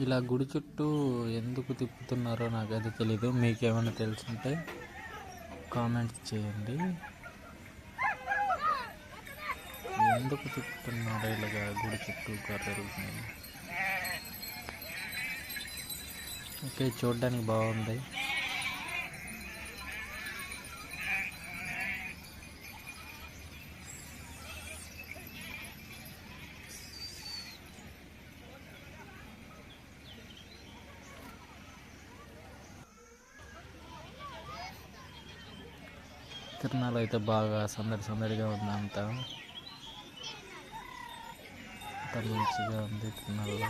ఇలా గుడి చుట్టూ ఎందుకు తిప్పుతున్నారో నాకైతే తెలీదు. మీకేమైనా తెలుసుంటే కామెంట్స్ చేయండి. ఎందుకు తిప్పుతున్నారో ఇలాగా గుడి చుట్టూ గొర్రెలని? ఓకే, చూడడానికి బాగుంది. తిరునాళ్ళు అయితే బాగా సందడిగా ఉంది. అంతా మంచిగా ఉంది తిరునాళ్ళలో.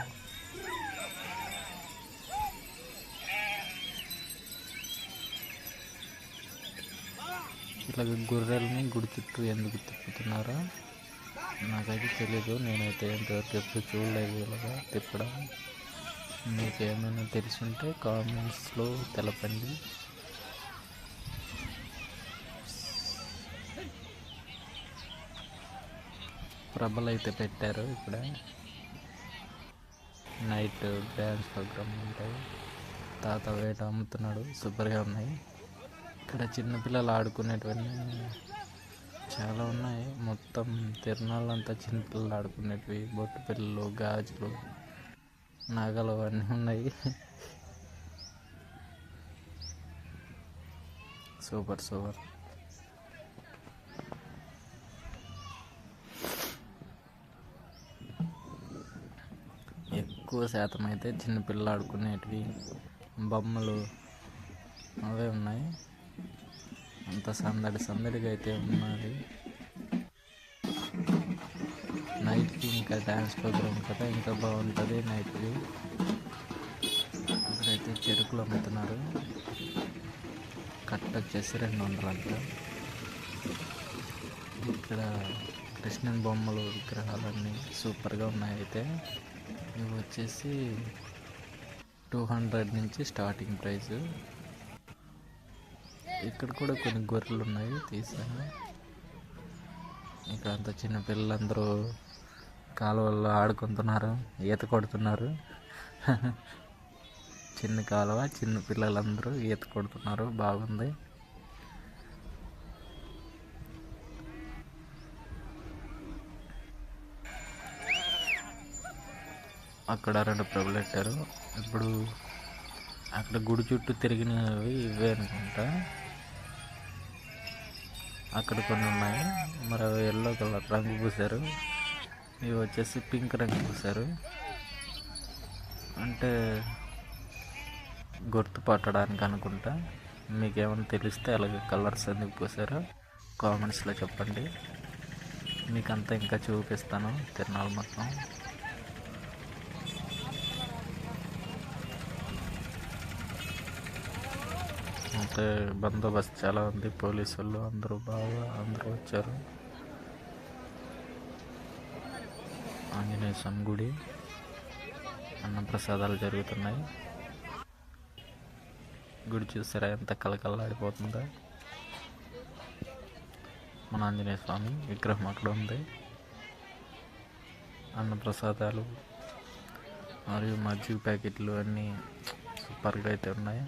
ఇట్లాగ గొర్రెల్ని గుడి చుట్టూ ఎందుకు తిప్పుతున్నారో నాకైతే తెలీదు. నేనైతే ఇంతవరకు ఎప్పుడు చూడలేదు ఇలాగా తిప్పడం. మీకు ఏమైనా తెలుసుంటే కామెంట్స్లో తెలపండి. ప్రభలు అయితే పెట్టారు ఇక్కడ. నైట్ డ్యాన్స్ ప్రోగ్రామ్ ఉంటాయి. తాత వేట అమ్ముతున్నాడు, సూపర్గా ఉన్నాయి. ఇక్కడ చిన్నపిల్లలు ఆడుకునేటివన్నీ చాలా ఉన్నాయి. మొత్తం తిరునాళ్ళంతా చిన్నపిల్లలు ఆడుకునేటివి, బొట్టు పిల్లలు, గాజులు, నగలు అన్నీ ఉన్నాయి. సూపర్. ఎక్కువ శాతం అయితే చిన్నపిల్లలు ఆడుకునేటివి, బొమ్మలు అవే ఉన్నాయి. అంత సందడిగా అయితే ఉన్నది. నైట్కి ఇంకా డ్యాన్స్ ప్రోగ్రామ్ కదా, ఇంకా బాగుంటుంది నైట్కి. ఇక్కడైతే చెరుకులు అమ్ముతున్నారు. కట్ట వచ్చేసి 200 అంట. ఇక్కడ కృష్ణన్ బొమ్మలు, విగ్రహాలన్నీ సూపర్గా ఉన్నాయి. అయితే ఇవి వచ్చేసి 200 నుంచి స్టార్టింగ్ ప్రైస్. ఇక్కడ కూడా కొన్ని గొర్రెలు ఉన్నాయి, తీసాను. ఇక్కడ అంతా చిన్న పిల్లలందరూ కాలువల్లో ఆడుకుంటున్నారు, ఈత కొడుతున్నారు. చిన్న కాలువ, చిన్న పిల్లలందరూ ఈత కొడుతున్నారు, బాగుంది. అక్కడ 2 ప్రభులు పెట్టారు. ఇప్పుడు అక్కడ గుడి చుట్టూ తిరిగినవి ఇవే అనుకుంటా. అక్కడ కొన్ని ఉన్నాయి, మరి అవి ఎల్లో కలర్ రంగు పూసారు. ఇవి వచ్చేసి పింక్ రంగు పూసారు. అంటే గుర్తుపట్టడానికి అనుకుంటా. మీకేమైనా తెలిస్తే అలాగే కలర్స్ ఎందుకు పూసారో కామెంట్స్లో చెప్పండి. మీకంతా ఇంకా చూపిస్తాను తిరునాళ్ళ మొత్తం. అంటే బందోబస్తు చాలా ఉంది, పోలీసు వాళ్ళు అందరూ వచ్చారు. ఆంజనేయ స్వామి గుడి, అన్నప్రసాదాలు జరుగుతున్నాయి. గుడి చూసారా ఎంత కలకల్లాడిపోతుందో. మన ఆంజనేయ స్వామి విగ్రహం అక్కడ ఉంది. అన్నప్రసాదాలు మరియు మజ్జిగ ప్యాకెట్లు అన్నీ సూపర్గా అయితే ఉన్నాయి.